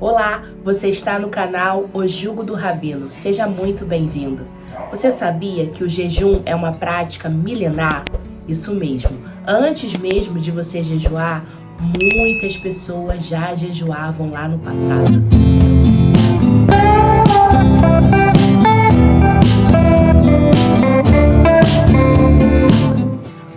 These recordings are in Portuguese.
Olá, você está no canal O Jugo do Rabino. Seja muito bem-vindo. Você sabia que o jejum é uma prática milenar? Isso mesmo. Antes mesmo de você jejuar, muitas pessoas já jejuavam lá no passado.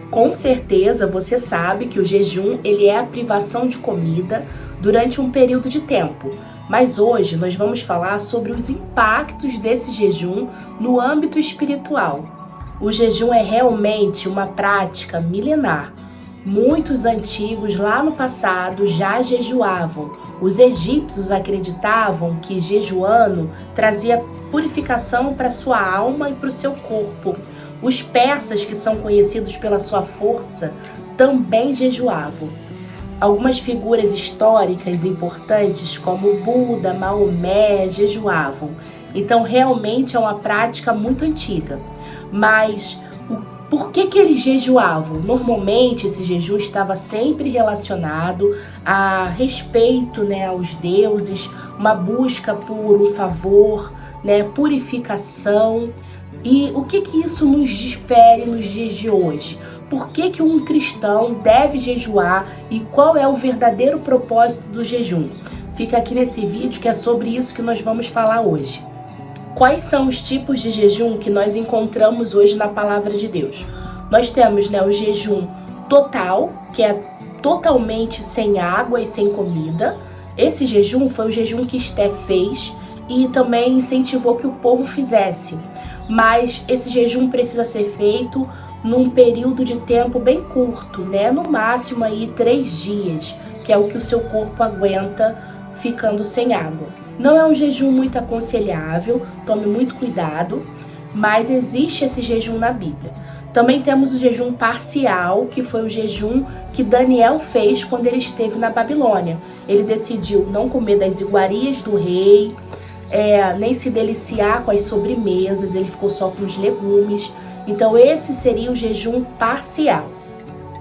Com certeza você sabe que o jejum ele é a privação de comida durante um período de tempo. Mas hoje nós vamos falar sobre os impactos desse jejum no âmbito espiritual. O jejum é realmente uma prática milenar. Muitos antigos lá no passado já jejuavam. Os egípcios acreditavam que jejuando trazia purificação para sua alma e para o seu corpo. Os persas, que são conhecidos pela sua força, também jejuavam. Algumas figuras históricas importantes, como Buda, Maomé, jejuavam. Então, realmente é uma prática muito antiga. Mas por que eles jejuavam? Normalmente, esse jejum estava sempre relacionado a respeito, aos deuses, uma busca por um favor, purificação. E o que isso nos difere nos dias de hoje? Por que um cristão deve jejuar e qual é o verdadeiro propósito do jejum? Fica aqui nesse vídeo que é sobre isso que nós vamos falar hoje. Quais são os tipos de jejum que nós encontramos hoje na palavra de Deus? Nós temos o jejum total, que é totalmente sem água e sem comida. Esse jejum foi o jejum que Esté fez e também incentivou que o povo fizesse. Mas esse jejum precisa ser feito num período de tempo bem curto, no máximo aí 3 dias, que é o que o seu corpo aguenta ficando sem água. Não é um jejum muito aconselhável, tome muito cuidado, mas existe esse jejum na Bíblia. Também temos o jejum parcial, que foi o jejum que Daniel fez quando ele esteve na Babilônia. Ele decidiu não comer das iguarias do rei, nem se deliciar com as sobremesas, ele ficou só com os legumes. Então esse seria o jejum parcial.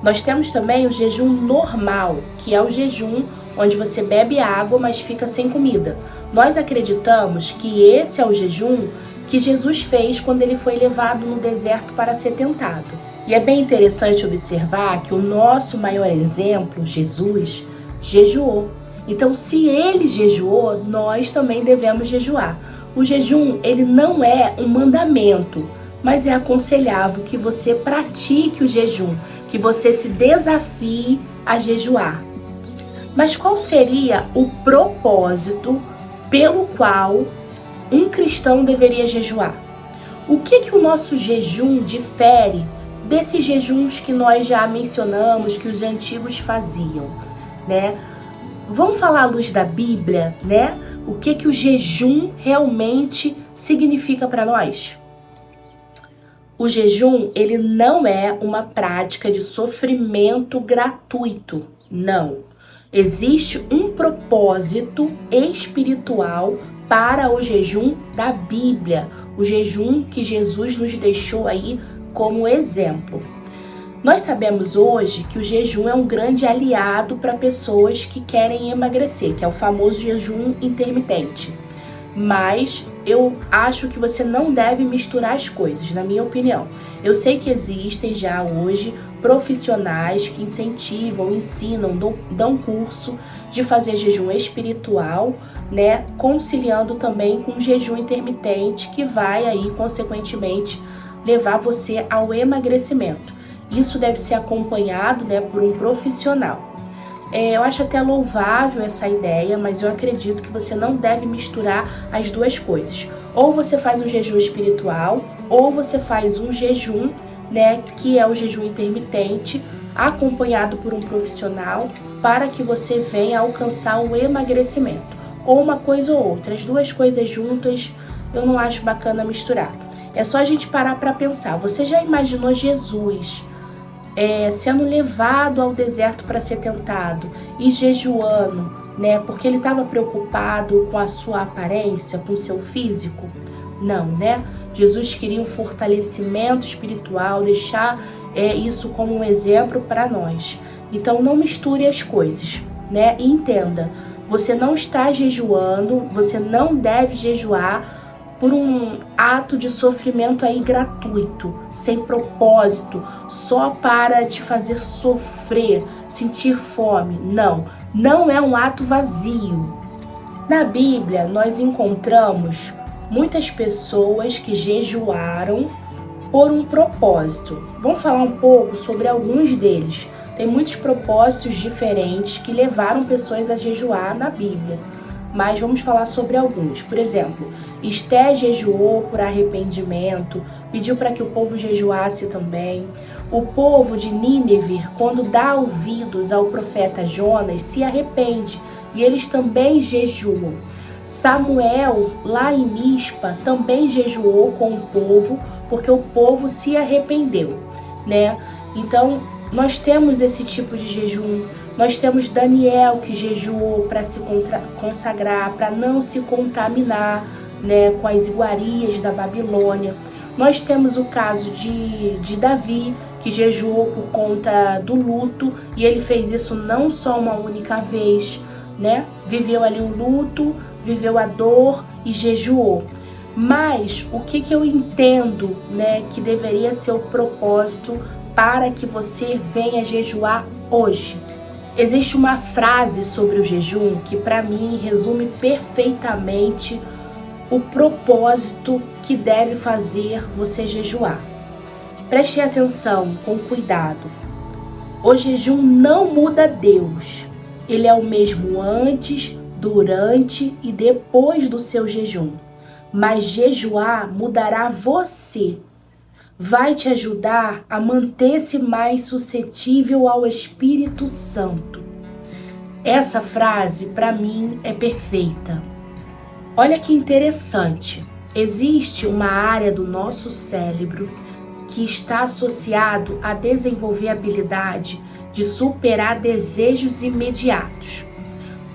Nós temos também o jejum normal, que é o jejum onde você bebe água, mas fica sem comida. Nós acreditamos que esse é o jejum que Jesus fez quando ele foi levado no deserto para ser tentado. E é bem interessante observar que o nosso maior exemplo, Jesus, jejuou. Então, se ele jejuou, nós também devemos jejuar. O jejum, ele não é um mandamento, mas é aconselhável que você pratique o jejum, que você se desafie a jejuar. Mas qual seria o propósito pelo qual um cristão deveria jejuar? O que o nosso jejum difere desses jejuns que nós já mencionamos, que os antigos faziam, Vamos falar à luz da Bíblia, O que o jejum realmente significa para nós? O jejum, ele não é uma prática de sofrimento gratuito, não. Existe um propósito espiritual para o jejum da Bíblia, o jejum que Jesus nos deixou aí como exemplo. Nós sabemos hoje que o jejum é um grande aliado para pessoas que querem emagrecer, que é o famoso jejum intermitente. Mas eu acho que você não deve misturar as coisas, na minha opinião. Eu sei que existem já hoje profissionais que incentivam, ensinam, dão curso de fazer jejum espiritual, conciliando também com o jejum intermitente, que vai aí, consequentemente, levar você ao emagrecimento. Isso deve ser acompanhado, por um profissional. Eu acho até louvável essa ideia, mas eu acredito que você não deve misturar as duas coisas. Ou você faz um jejum espiritual, ou você faz um jejum, que é o jejum intermitente, acompanhado por um profissional, para que você venha alcançar o emagrecimento. Ou uma coisa ou outra, as duas coisas juntas, eu não acho bacana misturar. É só a gente parar para pensar. Você já imaginou Jesus sendo levado ao deserto para ser tentado e jejuando, porque ele estava preocupado com a sua aparência, com o seu físico? Não, Jesus queria um fortalecimento espiritual, deixar isso como um exemplo para nós. Então não misture as coisas, E entenda, você não está jejuando, você não deve jejuar por um ato de sofrimento aí gratuito, sem propósito, só para te fazer sofrer, sentir fome. Não, não é um ato vazio. Na Bíblia, nós encontramos muitas pessoas que jejuaram por um propósito. Vamos falar um pouco sobre alguns deles. Tem muitos propósitos diferentes que levaram pessoas a jejuar na Bíblia, mas vamos falar sobre alguns. Por exemplo, Esté jejuou por arrependimento, pediu para que o povo jejuasse também. O povo de Nínive, quando dá ouvidos ao profeta Jonas, se arrepende e eles também jejuam. Samuel, lá em Mispa, também jejuou com o povo, porque o povo se arrependeu, né? Então, nós temos esse tipo de jejum. Nós temos Daniel, que jejuou para se consagrar, para não se contaminar, né, com as iguarias da Babilônia. Nós temos o caso de Davi, que jejuou por conta do luto, e ele fez isso não só uma única vez, né? Viveu ali o luto, viveu a dor e jejuou. Mas o que eu entendo, né, que deveria ser o propósito para que você venha jejuar hoje? Existe uma frase sobre o jejum que para mim resume perfeitamente o propósito que deve fazer você jejuar. Preste atenção, com cuidado. O jejum não muda Deus. Ele é o mesmo antes, durante e depois do seu jejum. Mas jejuar mudará você. Vai te ajudar a manter-se mais suscetível ao Espírito Santo. Essa frase, para mim, é perfeita. Olha que interessante. Existe uma área do nosso cérebro que está associado a desenvolver a habilidade de superar desejos imediatos.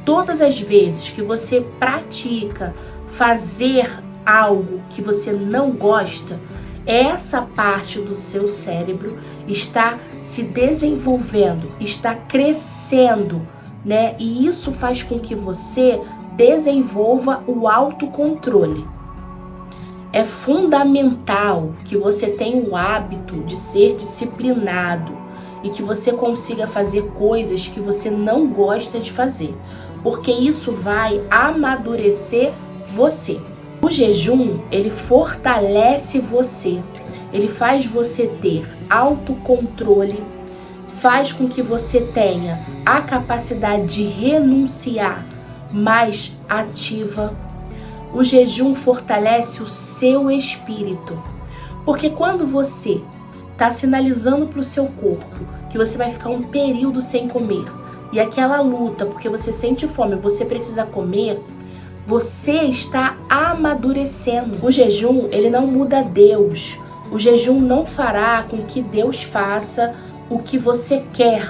Todas as vezes que você pratica fazer algo que você não gosta, essa parte do seu cérebro está se desenvolvendo, está crescendo, né? E isso faz com que você desenvolva o autocontrole. É fundamental que você tenha o hábito de ser disciplinado e que você consiga fazer coisas que você não gosta de fazer, porque isso vai amadurecer você. O jejum, ele fortalece você, ele faz você ter autocontrole, faz com que você tenha a capacidade de renunciar mais ativa. O jejum fortalece o seu espírito, porque quando você está sinalizando para o seu corpo que você vai ficar um período sem comer, e aquela luta, porque você sente fome, você precisa comer, você está amadurecendo. O jejum, ele não muda Deus. O jejum não fará com que Deus faça o que você quer.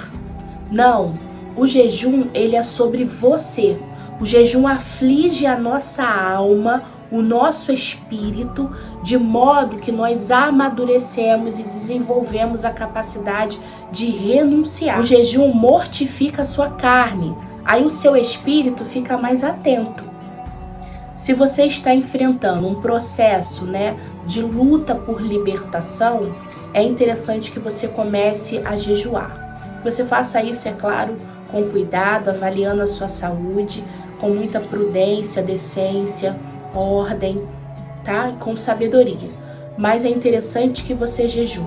Não. O jejum, ele é sobre você. O jejum aflige a nossa alma, o nosso espírito, de modo que nós amadurecemos e desenvolvemos a capacidade de renunciar. O jejum mortifica a sua carne. Aí o seu espírito fica mais atento. Se você está enfrentando um processo, né, de luta por libertação, é interessante que você comece a jejuar. Que você faça isso, é claro, com cuidado, avaliando a sua saúde, com muita prudência, decência, ordem, tá? E com sabedoria. Mas é interessante que você jejue,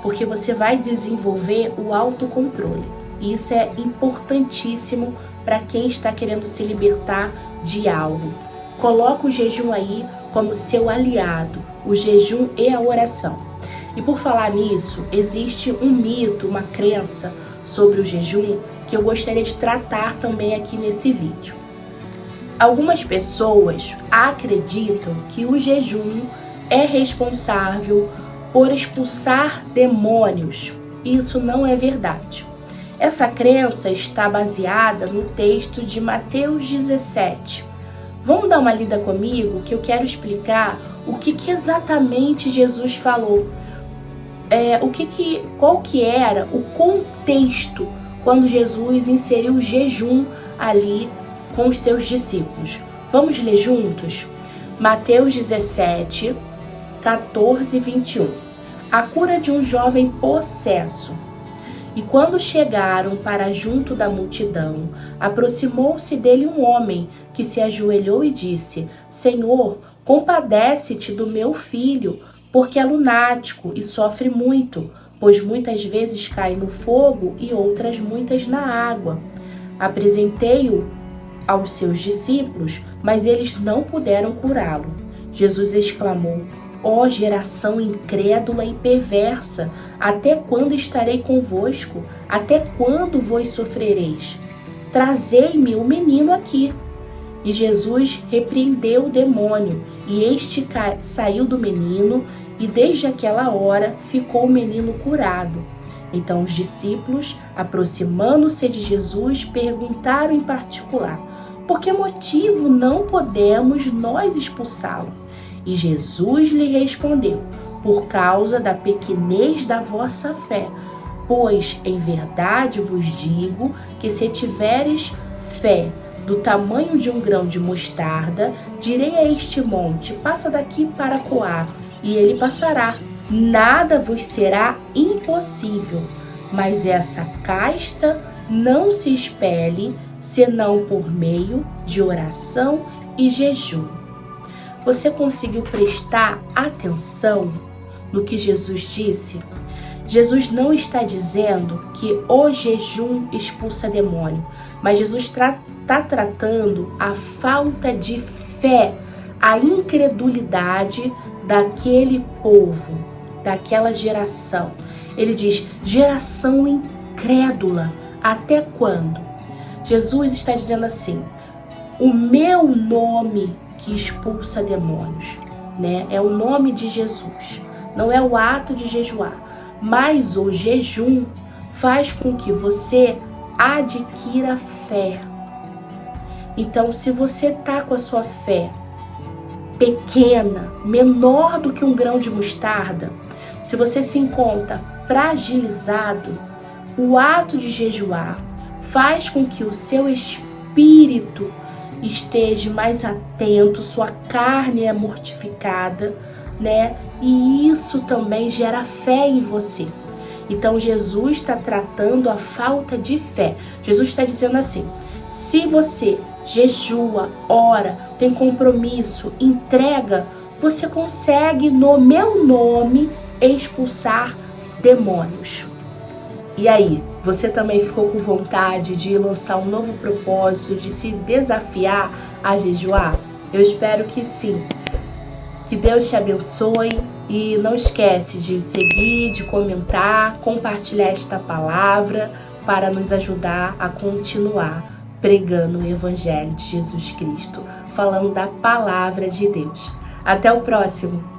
porque você vai desenvolver o autocontrole. E isso é importantíssimo para quem está querendo se libertar de algo. Coloca o jejum aí como seu aliado, o jejum e a oração. E por falar nisso, existe um mito, uma crença sobre o jejum que eu gostaria de tratar também aqui nesse vídeo. Algumas pessoas acreditam que o jejum é responsável por expulsar demônios. Isso não é verdade. Essa crença está baseada no texto de Mateus 17. Vamos dar uma lida comigo que eu quero explicar o que exatamente Jesus falou. Qual que era o contexto quando Jesus inseriu o jejum ali com os seus discípulos. Vamos ler juntos? Mateus 17, 14 e 21. A cura de um jovem possesso. E quando chegaram para junto da multidão, aproximou-se dele um homem que se ajoelhou e disse: Senhor, compadece-te do meu filho, porque é lunático e sofre muito, pois muitas vezes cai no fogo e outras muitas na água. Apresentei-o aos seus discípulos, mas eles não puderam curá-lo. Jesus exclamou: Ó geração incrédula e perversa, até quando estarei convosco? Até quando vos sofrereis? Trazei-me o menino aqui. E Jesus repreendeu o demônio, e este saiu do menino, e desde aquela hora ficou o menino curado. Então os discípulos, aproximando-se de Jesus, perguntaram em particular: por que motivo não podemos nós expulsá-lo? E Jesus lhe respondeu: por causa da pequenez da vossa fé. Pois, em verdade vos digo que se tiveres fé do tamanho de um grão de mostarda, direi a este monte: passa daqui para coar, e ele passará. Nada vos será impossível. Mas essa casta não se expele, senão por meio de oração e jejum. Você conseguiu prestar atenção no que Jesus disse? Jesus não está dizendo que o jejum expulsa demônio, mas Jesus está tratando a falta de fé, a incredulidade daquele povo, daquela geração. Ele diz: geração incrédula, até quando? Jesus está dizendo assim: o meu nome que expulsa demônios, né? É o nome de Jesus, não é o ato de jejuar, mas o jejum faz com que você adquira fé. Então, se você está com a sua fé pequena, menor do que um grão de mostarda, se você se encontra fragilizado, o ato de jejuar faz com que o seu espírito esteja mais atento, sua carne é mortificada, né? E isso também gera fé em você. Então Jesus está tratando a falta de fé. Jesus está dizendo assim: se você jejua, ora, tem compromisso, entrega, você consegue no meu nome expulsar demônios. E aí, você também ficou com vontade de lançar um novo propósito, de se desafiar a jejuar? Eu espero que sim. Que Deus te abençoe e não esquece de seguir, de comentar, compartilhar esta palavra para nos ajudar a continuar pregando o Evangelho de Jesus Cristo, falando da palavra de Deus. Até o próximo!